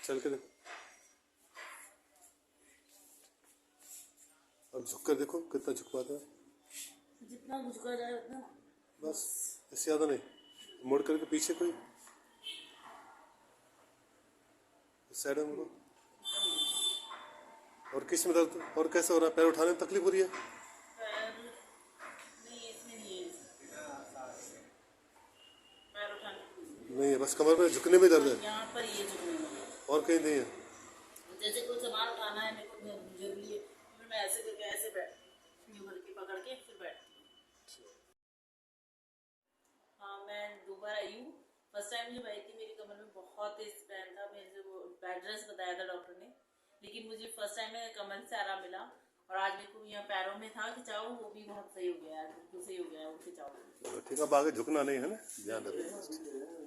चल के देखो, अब झुक कर देखो कितना झुक पाता है। जितना झुका जाए उतना बस, इससे ज्यादा नहीं। मुड़ करके पीछे कोई इस साइड में मुड़ो। और किस में दर्द और कैसे हो रहा है? पैर उठाने में तकलीफ हो रही है? पैर नहीं, इसमें नहीं है, पैर उठाने नहीं है, बस कमर में झुकने में दर्द है। यहाँ पर ये झुकने में और कहीं नहीं है? जैसे कोई सामान उठाना है मेरे को जरूरी है, फिर मैं ऐसे करके ऐसे बैठ यूँ करके पकड़ के फिर बैठती हूँ। हाँ, मैं 2 बार आई हूँ। फर्स्ट टाइम जब आई थी मेरी कमर में बहुत तेज पेन था, मेरे से वो बेड रेस्ट बताया था डॉक्टर ने, लेकिन मुझे फर्स्ट टाइम में कमर से आराम मिला। और आज मेरे को यहाँ पैरों में था खिंचाव, वो भी बहुत सही हो गया, बिल्कुल सही हो गया, उठ के जाओ। ठीक है, अब आगे झुकना नहीं है ना, ध्यान रखो।